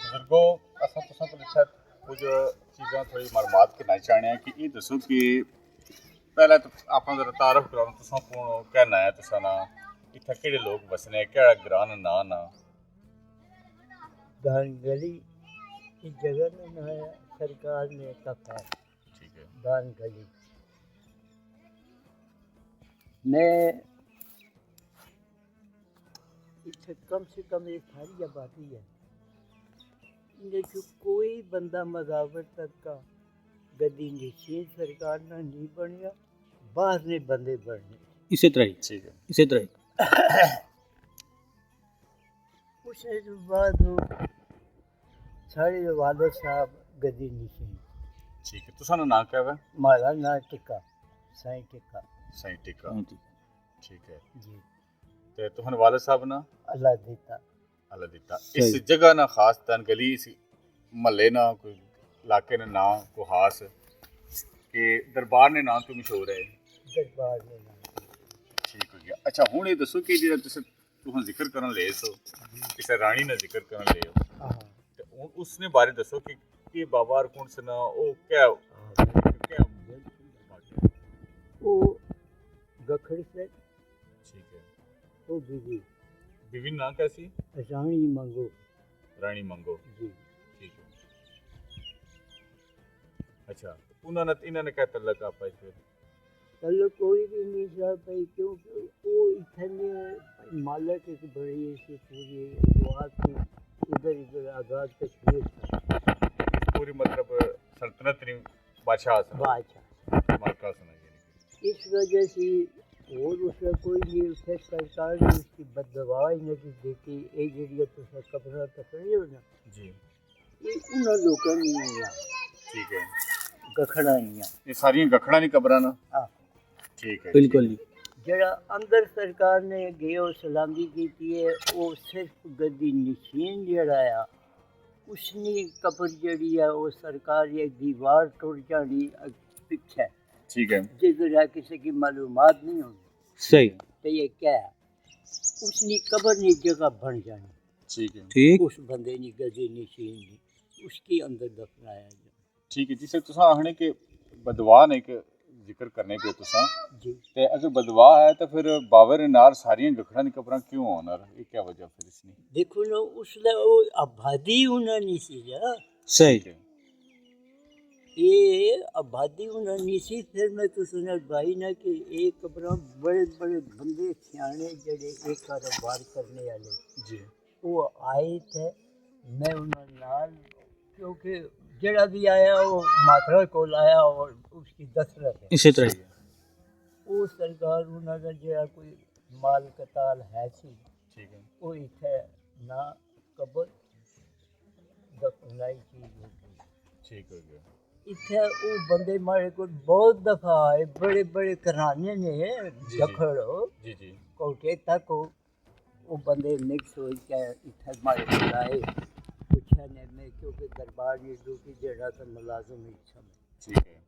बुजुर्गों असां तुसां को लिखा कुछ चीज़ां थोड़ी मालूमात करना चाहते हैं कि ये दसो कि पहले तो आप जरा तारफ कराओ तुसां कौन हो क्या ना है तुसा ना इत्थे केड़े लोग बसने केड़ा ग्रां ना ना दान गली इस जगह में नया सरकार ने कहा है। ठीक है दान गली मैं इसे कम से कम एक सारी आबादी है लेकिन कोई बंदा मजावर तक का गद्दी निश्चित सरकार ना नहीं बनया बाहर ने बंदे बनने इसी तरह ही ठीक है इसी तरह ही उसके बाद सारे वाले साहब गद्दी निश्चित ठीक है तुसा ना क्या है मारा ना टिक्का साईं टिक्का सही टिका हाँ जी। ठीक है जी ते तुहन वाले साहब ना अल्लाह देता अल्लाह दिता सही। इस जगह ना खास तन गली इस महल्ले ना कोई इलाके ने ना को खास कि दरबार ने नाम तो मशहूर है दरबार में ना ठीक हो गया अच्छा हुण ये दसो कि जेड़ा तुहन जिक्र करन ले सो किसे रानी ने जिक्र करन ले हो हाँ ते हुण उसने बारे दसो कि ये बाबा कौन से ना ओ क्या क्या वो गखड़ से ठीक है वो बीवी बीवी ना कैसी रानी मंगो रानी मंगो जी ठीक है अच्छा उन्होंने इन्होंने क्या तल्लक आपा फिर चलो कोई भी नहीं था भाई क्योंकि वो इतने मालक एक बड़ी ऐसी पूरी दुआ थी इधर इधर आज़ाद कश्मीर था पूरी मतलब सल्तनत ने बादशाह से बादशाह मालका सुना इस वजह से और उसका कोई नहीं उसे सरकार ने उसकी बददवा ही नहीं देखी एक जरिए तो सब कब्र तक नहीं होना जी ये उन लोगों ने नहीं ठीक है गखड़ा नहीं ये सारी गखड़ा नहीं कब्रा ना हाँ ठीक है बिल्कुल जी। जरा अंदर सरकार ने गयो सलामी की है वो सिर्फ गद्दी निशीन जड़ा आ उसनी कब्र जड़ी है वो सरकार एक दीवार टुट जानी पीछे ठीक है जिधर किसी की मालूमात नहीं होगी सही तो ये क्या है उसनी कब्र नी जगह बन जानी ठीक है ठीक उस बंदे नी गद्दी निशीन नी उसके अंदर दफनाया जाए ठीक है जिसे तुसा आखने के बदवा ने एक जिक्र करने पे तुसा जी ते अगर बदवा है तो फिर बावर नार सारियां गखड़ा नी कब्रां क्यों होना ये क्या वजह फिर इसने देखो ना उसने वो आबादी उन्होंने सी जा सही ठीक है ये आबादी उन्होंने सी फिर मैं तो सुना भाई ना कि एक कब्र बड़े बड़े बंदे सियाने जड़े एक कारोबार करने वाले जी वो आए थे मैं उन्होंने नाल क्योंकि जड़ा भी आया वो मात्रा को लाया और उसकी दसरत है इसी तरह ही वो सरकार उन्होंने जड़ा कोई माल कताल है सी ठीक है वो इथे ना कब्र दफनाई चीज होगी ठीक हो गया इथे वो बंदे मारे को बहुत दफा आए बड़े बड़े घराने ने जखड़ो जी जी कोटे तक वो बंदे मिक्स हो के इथे मारे को आए पूछा ने मैं क्योंकि दरबार में ड्यूटी जड़ा था मुलाजिम इच्छा में ठीक है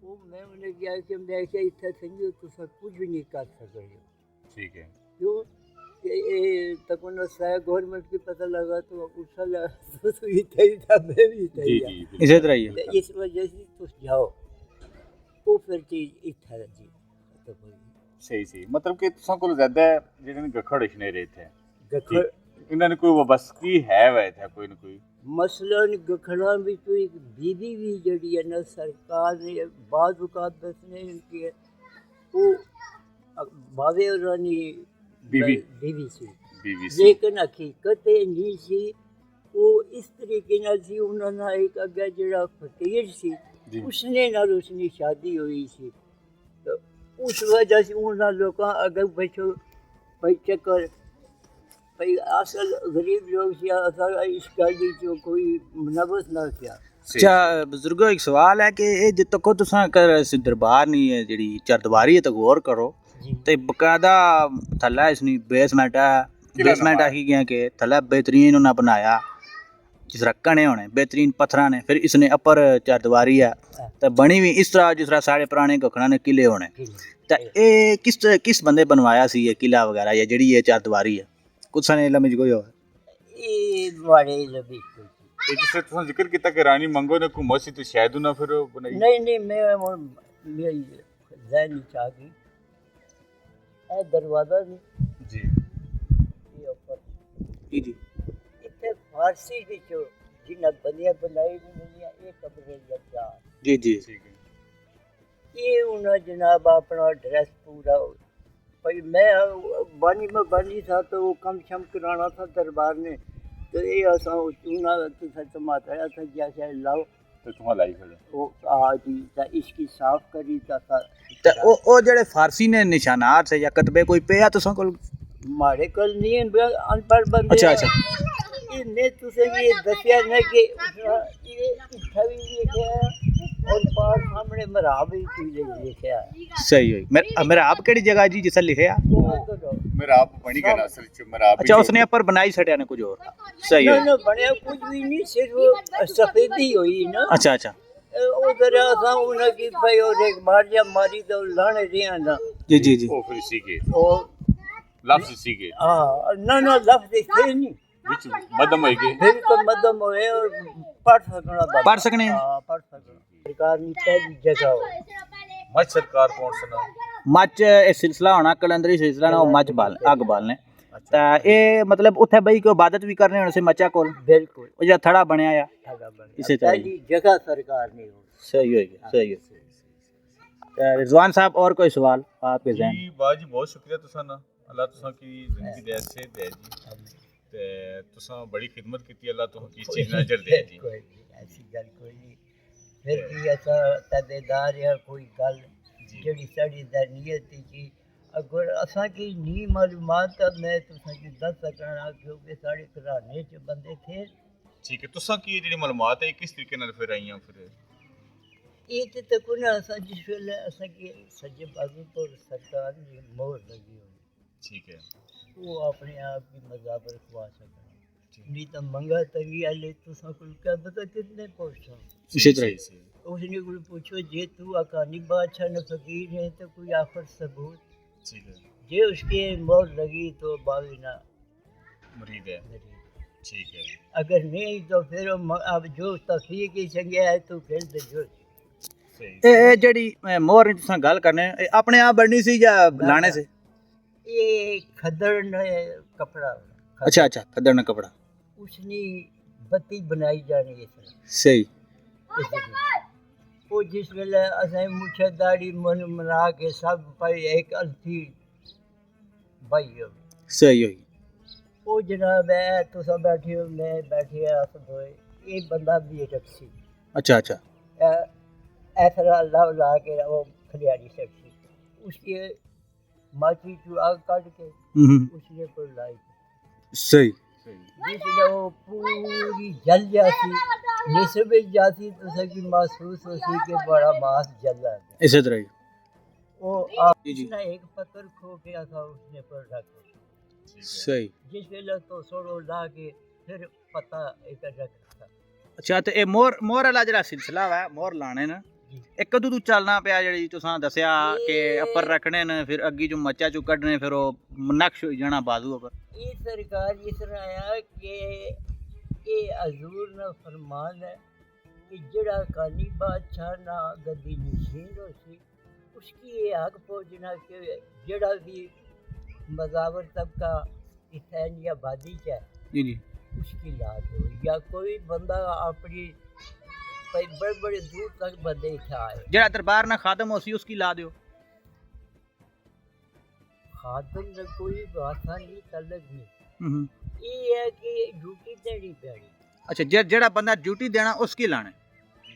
वो मैं उन्हें कहा कि मैं क्या इथे समझो तो सब कुछ भी नहीं कर सकते ठीक है क्यों कि तक उन्हें सारा गवर्नमेंट की पता लगा तो उछल तो इथे ही था मैं भी इथे जी ही जी था। इसी तरह ही है। तो इस वजह से तुम जाओ वो फिर चीज इतना जी तो सही सही मतलब कि तुसां कोल ज्यादा जेडे ने गखड़ इशने रहे थे गखड़ इन्होंने कोई वाबस्तगी है वह था कोई ना कोई मसलन गखड़ा भी तो एक बीवी भी जड़ी है ना सरकार ने बाद औकात दसने की वो बावे और रानी बीवी सी बीवी से लेकिन हकीकत ये नहीं सी वो इस तरीके नाल सी उन्होंने एक अगे जड़ा फकीर सी जी उसने नाल उसकी शादी हुई सी तो उस वजह से उन्होंने लोगों अगर बचो भाई चक्कर भाई असल गरीब लोग से असल इस गल जो कोई मुनवस ना किया। अच्छा बुजुर्गो एक सवाल है कि ये जित तक तुसां कर दरबार नहीं है जेड़ी चरदवारी है तो गौर करो ते बकायदा थल्ला इसनी बेसमेंट है बेसमेंट आखी गया कि थल्ला बेहतरीन उन्हें बनाया जिस तरह कने होने बेहतरीन पत्थर ने फिर इसने अपर चरदवारी है तो बनी हुई इस तरह जिस तरह साढ़े पुराने गखना ने किले होने तो ये किस बंदे बनवाया सी ये किला वगैरह या जेड़ी ये चरदवारी है कुछ ने लमज कोई हो ये बड़े लबी ਇਹ ਜਿਸ ਤਰ੍ਹਾਂ ਤੁਸੀਂ ਜ਼ਿਕਰ ਕੀਤਾ ਕਿ ਰਾਣੀ ਮੰਗੋ ਨੇ ਘੁੰਮਤ ਸੀ ਤੇ ਸ਼ਾਇਦ ਉਹਨਾਂ ਫਿਰ ਉਹ ਬਣਾਈ नहीं मैं मेरी जहन चाह गई ए दरवाजा नहीं ਜੀ ये ऊपर जी जी इतने फारसी विचो जिन्हें बनिया बनाई नहीं है ये कब्र लगा जी जी ਠੀਕ ਹੈ ये उन्हें जनाब अपना ड्रेस पूरा भाई मैं बनी था तो वो कम शम कराना था दरबार ने तो ये असा चूना टमाटर था जैसे लाओ ਤੇ ਤੁਹਾਂ ਲਾਈ ਫਿਰ वो आज इसकी साफ करी था ਤੇ ਉਹ ਜਿਹੜੇ ਫਾਰਸੀ ਨੇ ਨਿਸ਼ਾਨਾਤ ਸੇ ਜਾਂ ਕਤਬੇ ਕੋਈ ਪਿਆ ਤੁਸਾਂ ਕੋਲ मारे कल नहीं है अनपढ़ बंदे अच्छा अच्छा इन्हें तुसे ये दसिया ना कि ये इत्था भी लिखा है और पास सामने मराब भी चीज़ लिखा है सही हुई मेरा आप केड़ी जगह जी जिसे लिखे ਮੇਰਾ ਆਪ ਬਣੀ ਗਿਆ ਨਾ ਅਸਲ ਚ ਮੇਰਾ ਆਪ अच्छा उसने ऊपर बनाई सटिया ने कुछ और सही ना हुई ना बनया कुछ भी नहीं सिर्फ सफेदी हुई ना अच्छा अच्छा उधर असा उन्हें कि भाई और एक बार जब मारी तो लाने दिया ना जी जी जी ਉਹ ਫਿਰ ਸੀਗੇ और ਲਫ਼ਜ਼ ਸੀਗੇ हाँ ना लफ्ज थे नहीं ਵਿੱਚ ਮਦਮ ਹੋਈ ਗਏ बिल्कुल मदम हुए और पढ़ सकना पढ़ सकने हैं। हाँ पढ़ सकना सरकार की पहली जगह हो ਮੱਝ ਸਰਕਾਰ ਕੌਣ ਸਨਾ मच ये सिलसिला होना कलंदरी सिलसिला ना वो मच बाल अग बालने ता ये मतलब उथे बई को इबादत भी करने होने से मचा कोल बिल्कुल ओ जे थड़ा बनया या इसे चाहिए पहली जगह सरकार ने हो सही होगी सही है रिजवान साहब और कोई सवाल आपके ज़हन ਜੀ ਬਾਜੀ ਬਹੁਤ ਸ਼ੁਕਰੀਆ ਤੁਸਾਂ ਨਾ ਅੱਲਾਹ ਤੁਸਾਂ ਕੀ ਜ਼ਿੰਦਗੀ ਦੇ ਅੱਛੇ ਦੇ ਜੀ ਤੇ ਤੁਸਾਂ ਬੜੀ ਖਿਦਮਤ ਕੀਤੀ ਅੱਲਾਹ ਤੁਸਾਂ ਕੀ ਚੀਜ਼ ਨਜ਼ਰ ਦੇ ਜੀ कोई नहीं ऐसी गल कोई नहीं फिर भी ऐसा तबेदार या कोई गल जड़ी साड़ी दनियत की अगर असा की नी मालूमात मैं तुसा की दस सकना क्योंकि साढ़े घराने च बंदे थे ਠੀਕ ਹੈ ਤੁਸਾਂ ਕੀ ਜਿਹੜੀ ਮਾਲੂਮਾਤ ਹੈ ਕਿਸ ਤਰੀਕੇ ਨਾਲ ਫਿਰ ਆਈਆਂ ਫਿਰ ये तो तक ना असा जिस वेले असा की सज्जे बाजू पर सरकार ने मोहर लगी हुई ਠੀਕ ਹੈ वो अपने आप की मजाबर खुआ सकना नहीं तो मंगा तंगी आले तुसा कुल क्या पता कितने पहुंचा इसी तरह उसने कोई पूछो जे तू अकानी बादशाह न फकीर है तो कोई आखिर सबूत ਠੀਕ ਹੈ जे उसके मोहर लगी तो बाविना मुरीद है ठीक है अगर नहीं तो फिर अब जो तफरीक ही संगे है तो फिर तो जो सही ए जेड़ी मोहर तुसां गल करने अपने आप बननी सी या लाने से ये खदड़ ने कपड़ा अच्छा अच्छा खदड़ ने कपड़ा उसने बत्ती बनाई जानी है सही वो जिस वेले असें मुछे दाढ़ी मन मना के सब भाई एक अल्थी भाई सही होगी वो जनाब है तुसा बैठे हो मैं बैठे अस दोए ये बंदा भी टैक्सी अच्छा अच्छा ऐसा लाव ला के वो खलियारी टैक्सी उसके माची चू आग काट के उसने पर लाई सही जिसने वो पूरी जल जाती निसब जाती तो सकी महसूस होती कि बड़ा मास जल रहा इसी तरह ही वो जी जी आपने एक पत्थर खो गया था उसने पर रख सही जिस वेले तो सोड़ो ला के फिर पता एक रखा अच्छा तो ये मोहर वाला जरा सिलसिला है मोहर लाने न ਇਹ ਕਦੋਂ ਤੂੰ ਚੱਲਣਾ ਪਿਆ ਜਿਹੜੀ ਤੁਸੀਂ ਦੱਸਿਆ ਕਿ ਉੱਪਰ ਰੱਖਣੇ ਨੇ ਫਿਰ ਅੱਗੀ ਜੋ ਮੱਚਾ ਚੋਂ ਕੱਢਣੇ ਫਿਰ ਉਹ ਨਕਸ਼ ਹੋ ਜਾਣਾ ਬਾਜ਼ੂ ਉੱਪਰ ਇਹ ਸਰਕਾਰ ਇਸ ਤਰ੍ਹਾਂ ਆਇਆ ਕਿ ਇਹ ਹਜ਼ੂਰ ਦਾ ਫਰਮਾਨ ਹੈ ਕਿ ਜਿਹੜਾ ਕਾਨੀ ਬਾਦਸ਼ਾਹ ਨਾ ਗੱਦੀ ਨਸ਼ੀਨ ਹੋ ਸੀ ਉਸकी ये हक पहुँचना कि जड़ा भी मजावर तबका इतनी आबादी है जी जी उसकी लाद हो या कोई बंदा अपनी बड़े बड़े दूर तक बंदे आए जरा दरबार ना खादम हो सी उसकी ला दियो खादम ने कोई भाषा नहीं तलग नहीं ये है कि ड्यूटी देनी पैनी अच्छा जड़ा बंदा ड्यूटी देना उसकी लाने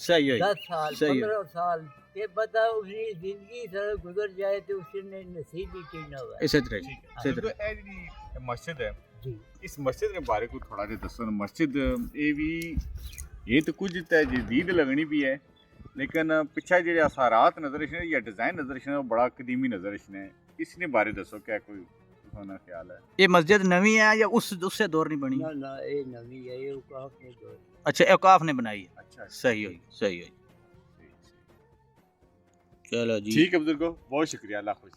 सही है 10 साल 15 साल कि पता उसकी जिंदगी सर गुजर जाए तो उसने नसीब ही करना हुआ ਇਸੇ ਤਰ੍ਹਾਂ ਠੀਕ ਹੈ ਇਸੇ ਜਦੋਂ ਤਰ੍ਹਾਂ ਇਹ ਜਿਹੜੀ ਮਸਜਿਦ ਹੈ जी ਇਸ ਮਸਜਿਦ ਦੇ ਬਾਰੇ ਕੋਈ ਥੋੜਾ ਜਿਹਾ ਦੱਸੋ ਮਸਜਿਦ ਇਹ ਵੀ ਇਹ ਤਾਂ ਕੁਝ ਤਾਂ ਜਦੀਦ ਲੱਗਣੀ ਵੀ ਹੈ लेकिन पिछा ਜਿਹੜੇ ਅਸਾਰਾਤ ਨਜ਼ਰ ਇਸ਼ਨੇ ਜਾਂ ਡਿਜ਼ਾਈਨ ਨਜ਼ਰ ਇਸ਼ਨੇ ਉਹ ਬੜਾ ਕਦੀਮੀ ਨਜ਼ਰ ਇਸ਼ਨੇ इसने बारे दसो क्या कोई होना ख्याल है ਇਹ ਮਸਜਿਦ ਨਵੀਂ ਹੈ ਜਾਂ ਉਸੇ ਦੌਰ ਨਹੀਂ ਬਣੀ ना ना ये नवी है ये काफी दौर ਅੱਛਾ ਔਕਾਫ ਨੇ ਬਣਾਈ ਹੈ अच्छा ਸਹੀ ਹੋਈ ठीक ਚਲੋ ਜੀ ठीक है बुजुर्गो बहुत शुक्रिया अल्लाह खुश